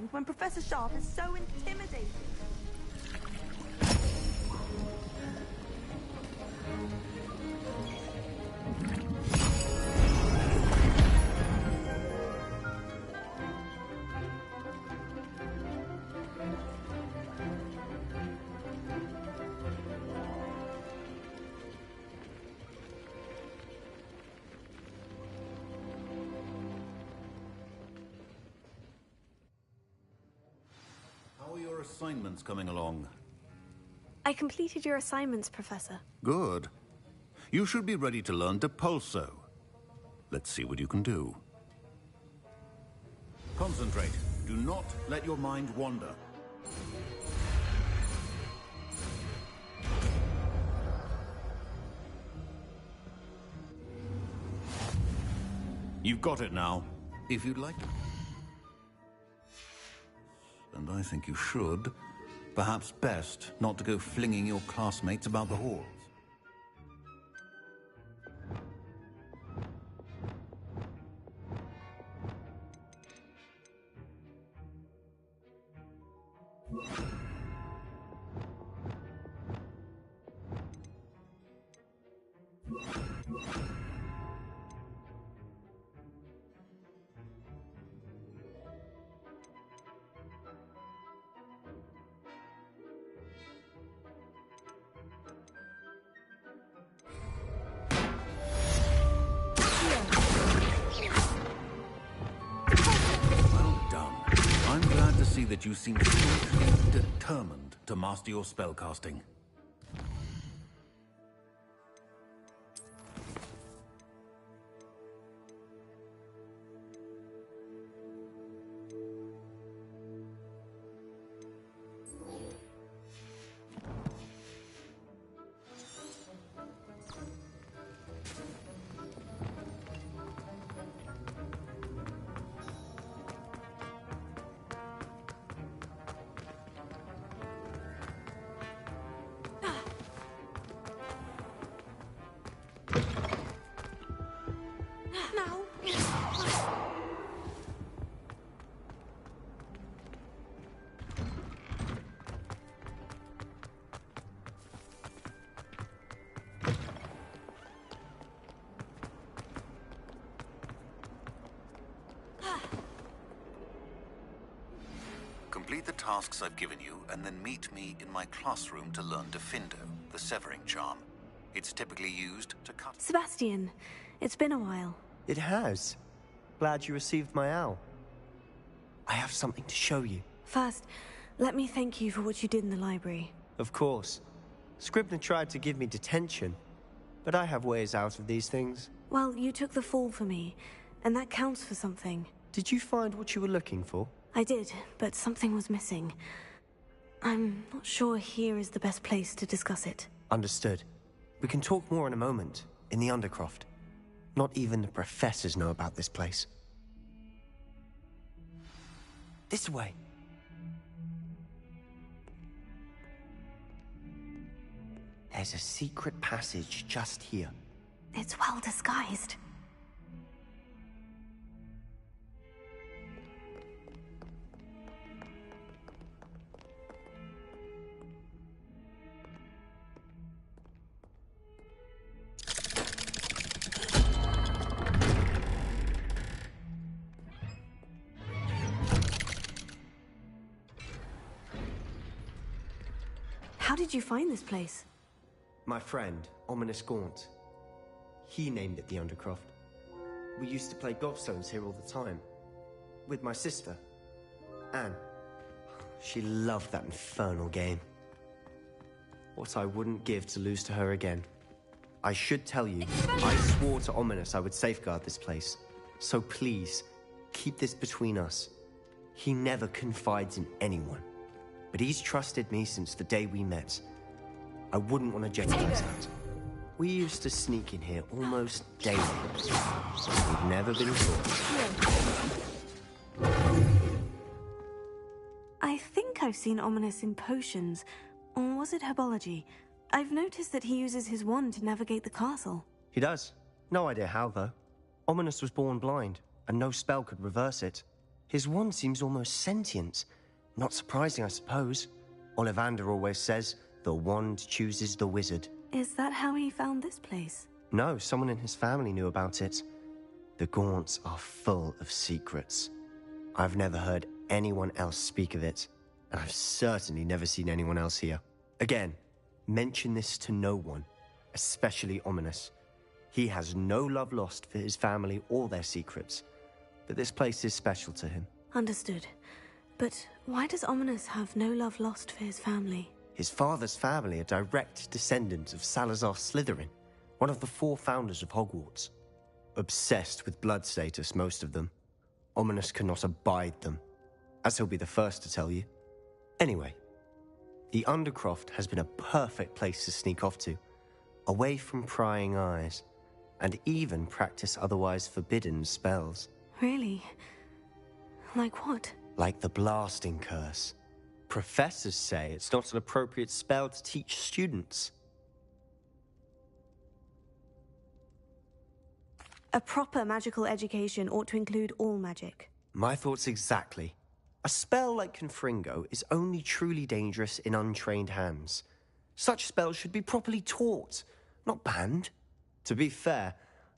questions when Professor Sharp is so intimidating? How are your assignments coming along? I completed your assignments, Professor. Good. You should be ready to learn Depulso. Let's see what you can do. Concentrate. Do not let your mind wander. You've got it now. If you'd like to. And I think you should. Perhaps best not to go flinging your classmates about the halls. That you seem determined to master your spellcasting. Complete the tasks I've given you, and then meet me in my classroom to learn Defindo, the severing charm. It's typically used to cut... Sebastian, it's been a while. It has. Glad you received my owl. I have something to show you. First, let me thank you for what you did in the library. Of course. Scribner tried to give me detention, but I have ways out of these things. Well, you took the fall for me, and that counts for something. Did you find what you were looking for? I did, but something was missing. I'm not sure here is the best place to discuss it. Understood. We can talk more in a moment, in the Undercroft. Not even the professors know about this place. This way. There's a secret passage just here. It's well disguised. How did you find this place? My friend, Ominous Gaunt. He named it the Undercroft. We used to play gobstones here all the time. With my sister, Anne. She loved that infernal game. What I wouldn't give to lose to her again. I should tell you, I swore to Ominous I would safeguard this place. So please, keep this between us. He never confides in anyone. But he's trusted me since the day we met. I wouldn't want to jeopardize that. We used to sneak in here almost daily. We've never been caught. I think I've seen Ominous in potions. Or was it herbology? I've noticed that he uses his wand to navigate the castle. He does. No idea how, though. Ominous was born blind, and no spell could reverse it. His wand seems almost sentient. Not surprising, I suppose. Ollivander always says, the wand chooses the wizard. Is that how he found this place? No, someone in his family knew about it. The Gaunts are full of secrets. I've never heard anyone else speak of it, and I've certainly never seen anyone else here. Again, mention this to no one, especially Ominis. He has no love lost for his family or their secrets, but this place is special to him. Understood. But why does Ominis have no love lost for his family? His father's family are direct descendants of Salazar Slytherin, one of the 4 founders of Hogwarts. Obsessed with blood status, most of them. Ominis cannot abide them, as he'll be the first to tell you. Anyway, the Undercroft has been a perfect place to sneak off to, away from prying eyes, and even practice otherwise forbidden spells. Really? Like what? Like the blasting curse. Professors say it's not an appropriate spell to teach students. A proper magical education ought to include all magic. My thoughts exactly. A spell like Confringo is only truly dangerous in untrained hands. Such spells should be properly taught, not banned. To be fair,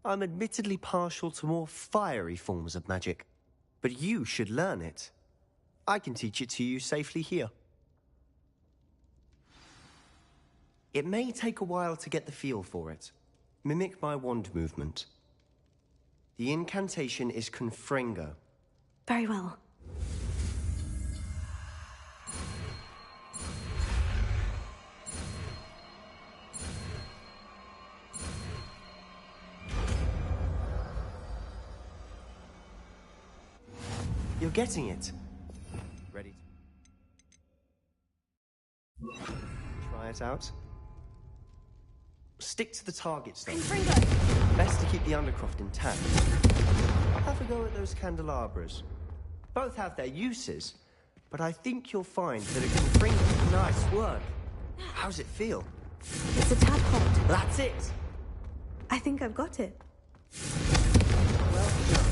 I'm admittedly partial to more fiery forms of magic. But you should learn it. I can teach it to you safely here. It may take a while to get the feel for it. Mimic my wand movement. The incantation is Confringo. Very well. You're getting it. Ready? Try it out. Stick to the targets, though. Confringo! Best to keep the Undercroft intact. Have a go at those candelabras. Both have their uses, but I think you'll find that it can bring nice work. How's it feel? It's a tad hot. That's it! I think I've got it. Well done.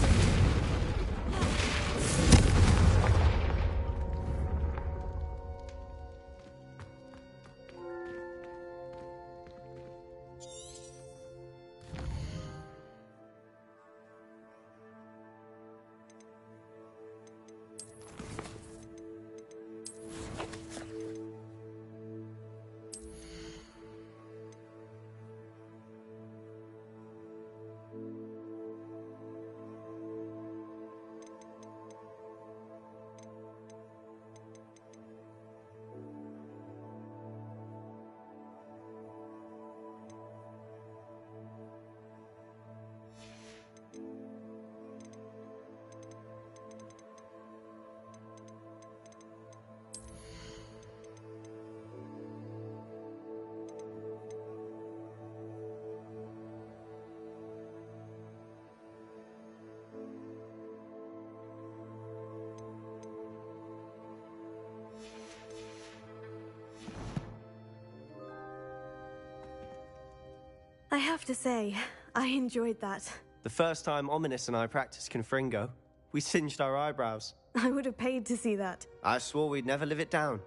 I have to say, I enjoyed that. The first time Ominis and I practiced Confringo, we singed our eyebrows. I would have paid to see that. I swore we'd never live it down.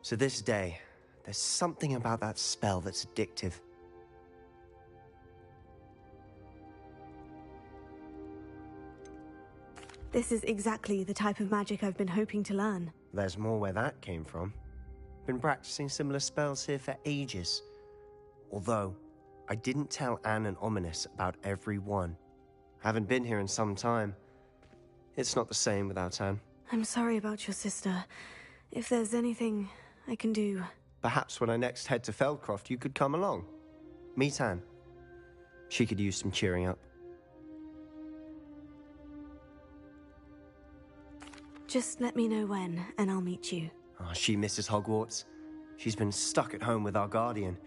To this day, there's something about that spell that's addictive. This is exactly the type of magic I've been hoping to learn. There's more where that came from. Been practicing similar spells here for ages. Although, I didn't tell Anne and Ominis about every one. Haven't been here in some time. It's not the same without Anne. I'm sorry about your sister. If there's anything I can do... Perhaps when I next head to Feldcroft, you could come along. Meet Anne. She could use some cheering up. Just let me know when, and I'll meet you. Oh, she misses Hogwarts. She's been stuck at home with our guardian,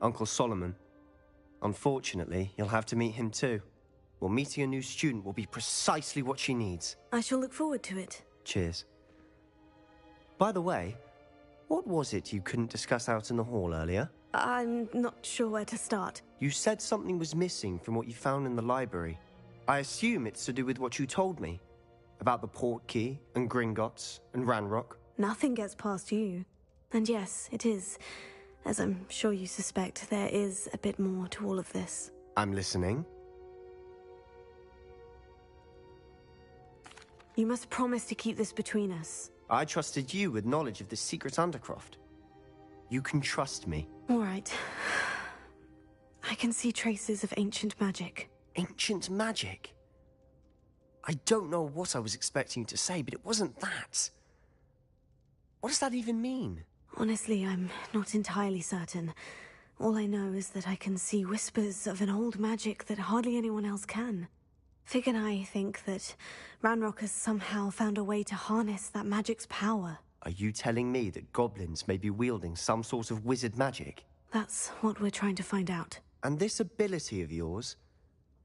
Uncle Solomon. Unfortunately, you'll have to meet him too. Well, meeting a new student will be precisely what she needs. I shall look forward to it. Cheers. By the way, what was it you couldn't discuss out in the hall earlier? I'm not sure where to start. You said something was missing from what you found in the library. I assume it's to do with what you told me. About the Portkey and Gringotts and Ranrock. Nothing gets past you. And yes, it is. As I'm sure you suspect, there is a bit more to all of this. I'm listening. You must promise to keep this between us. I trusted you with knowledge of the secret Undercroft. You can trust me. All right. I can see traces of ancient magic. Ancient magic? I don't know what I was expecting you to say, but it wasn't that. What does that even mean? Honestly, I'm not entirely certain. All I know is that I can see whispers of an old magic that hardly anyone else can. Fig and I think that Ranrock has somehow found a way to harness that magic's power. Are you telling me that goblins may be wielding some sort of wizard magic? That's what we're trying to find out. And this ability of yours,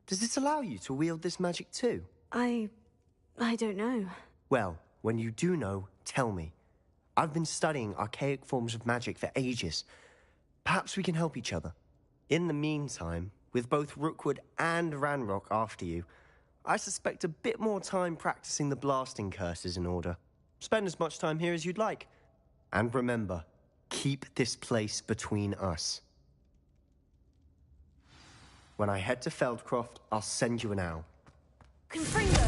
does it allow you to wield this magic too? I don't know. Well, when you do know, tell me. I've been studying archaic forms of magic for ages. Perhaps we can help each other. In the meantime, with both Rookwood and Ranrock after you, I suspect a bit more time practicing the blasting curse is in order. Spend as much time here as you'd like. And remember, keep this place between us. When I head to Feldcroft, I'll send you an owl. Confringo!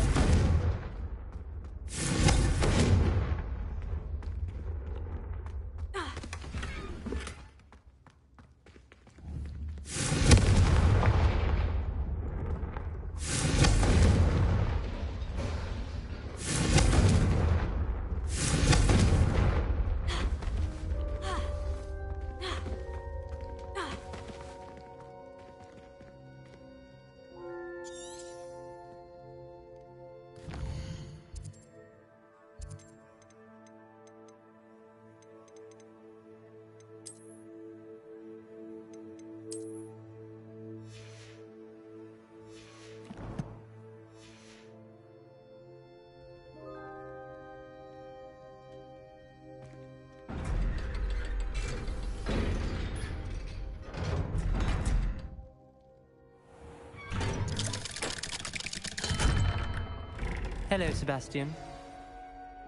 Hello, Sebastian.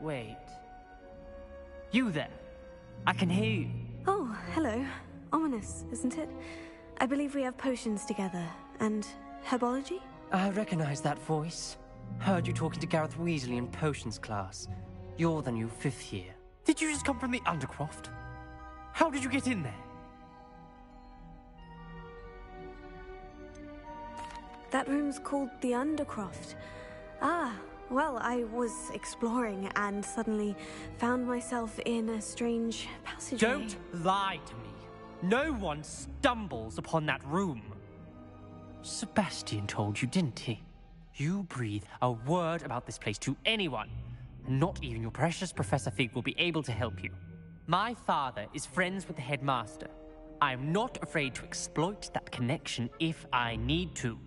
Wait. You there? I can hear you. Oh, hello. Ominous, isn't it? I believe we have potions together. And herbology? I recognize that voice. Heard you talking to Gareth Weasley in potions class. You're the new 5th year. Did you just come from the Undercroft? How did you get in there? That room's called the Undercroft. Ah, well, I was exploring and suddenly found myself in a strange passageway. Don't lie to me. No one stumbles upon that room. Sebastian told you, didn't he? You breathe a word about this place to anyone, and not even your precious Professor Fig will be able to help you. My father is friends with the headmaster. I am not afraid to exploit that connection if I need to.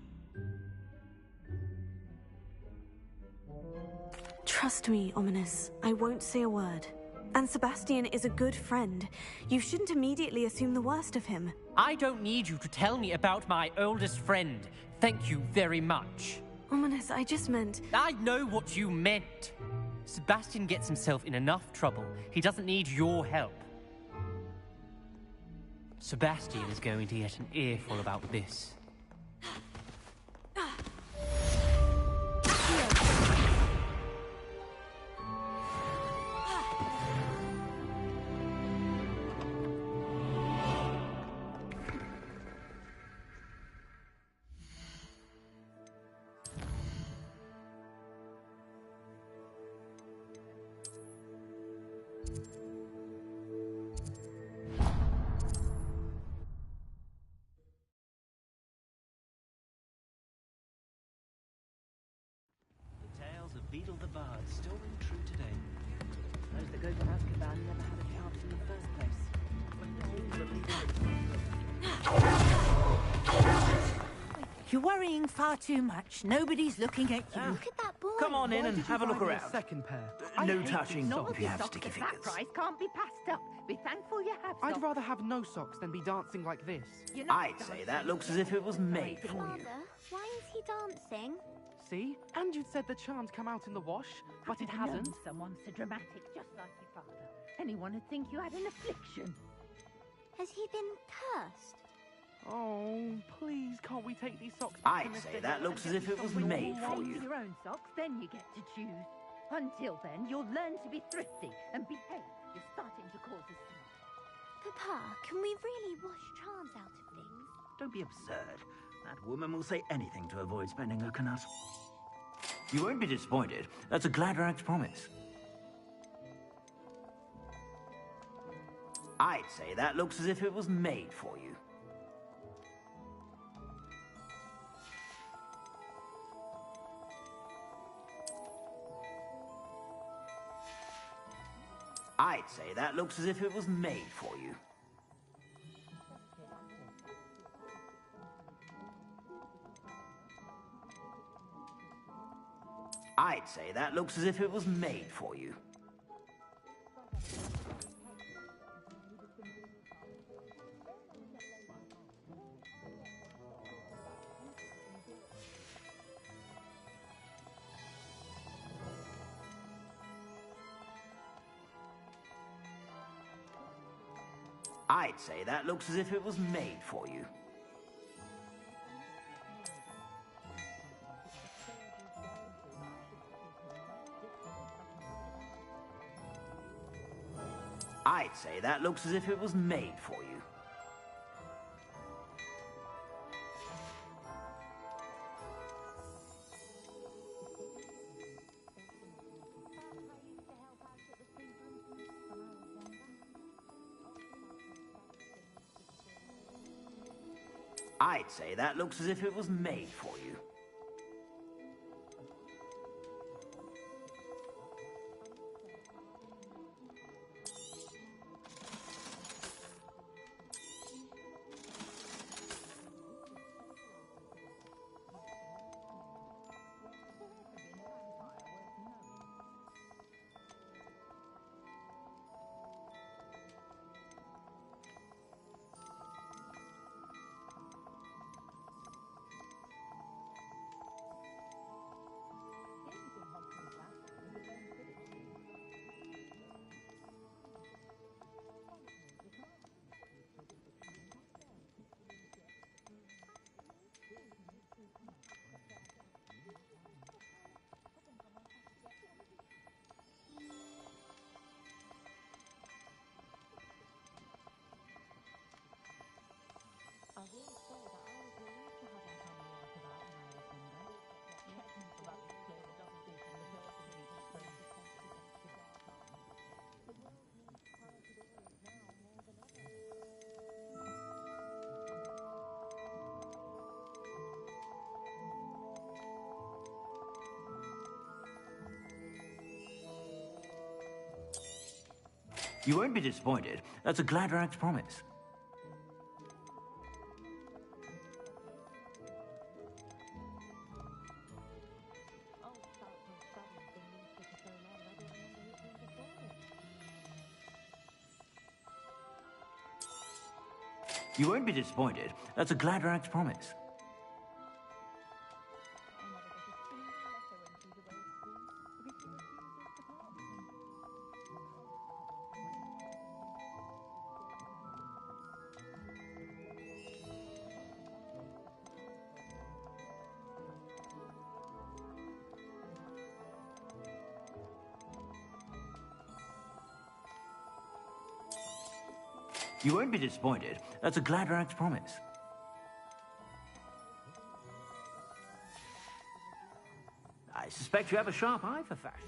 Trust me, Ominous. I won't say a word. And Sebastian is a good friend. You shouldn't immediately assume the worst of him. I don't need you to tell me about my oldest friend. Thank you very much. Ominous, I just meant... I know what you meant. Sebastian gets himself in enough trouble. He doesn't need your help. Sebastian is going to get an earful about this. Beetle the Bard still ring true today. Those that go to Azkaban never had a chance in the first place. You're worrying far too much. Nobody's looking at you. Look at that boy. Come on in and have a look around. Second pair. No touching if you have sticky That fingers. price can't be passed up. Be thankful you have I'd socks. rather have no socks than be dancing like this. You're not I'd say that looks as if it was made for you. Father, why is he dancing? see? And you'd said the charm'd come out in the wash, but it Haven't hasn't. known someone so dramatic, just like your father. Anyone would think you had an affliction. Has he been cursed? Oh, please, can't we take these socks back to I'd Mr. say that Hill looks and as get if it was something made warm? for you. Your own socks, then you get to choose. Until then, you'll learn to be thrifty and behave. You're starting to cause a scene. Papa, can we really wash charms out of things? Don't be absurd. That woman will say anything to avoid spending her canut. You won't be disappointed. That's a Gladrax promise. I'd say that looks as if it was made for you. I'd say that looks as if it was made for you. I'd say that looks as if it was made for you. I'd say that looks as if it was made for you. I'd say that looks as if it was made for you. I'd say that looks as if it was made for you. You won't be disappointed. That's a Gladrax promise. You won't be disappointed. That's a Gladrax promise. You won't be disappointed. That's a Gladrax promise. I suspect you have a sharp eye for fashion.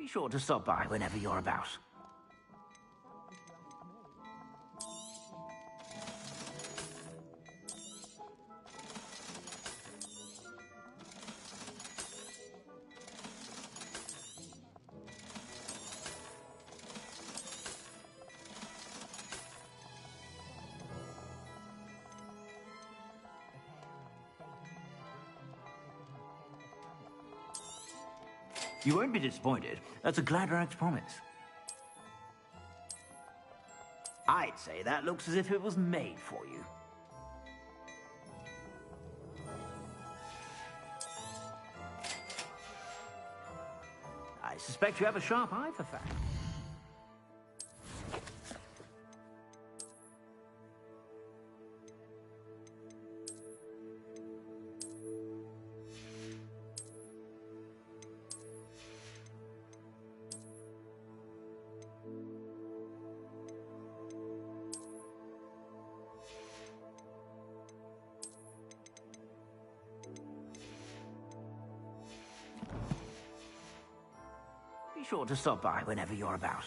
sure to stop by whenever you're about. You won't be disappointed. That's a Gladrax promise. I'd say that looks as if it was made for you. I suspect you have a sharp eye for facts. Be sure to stop by whenever you're about.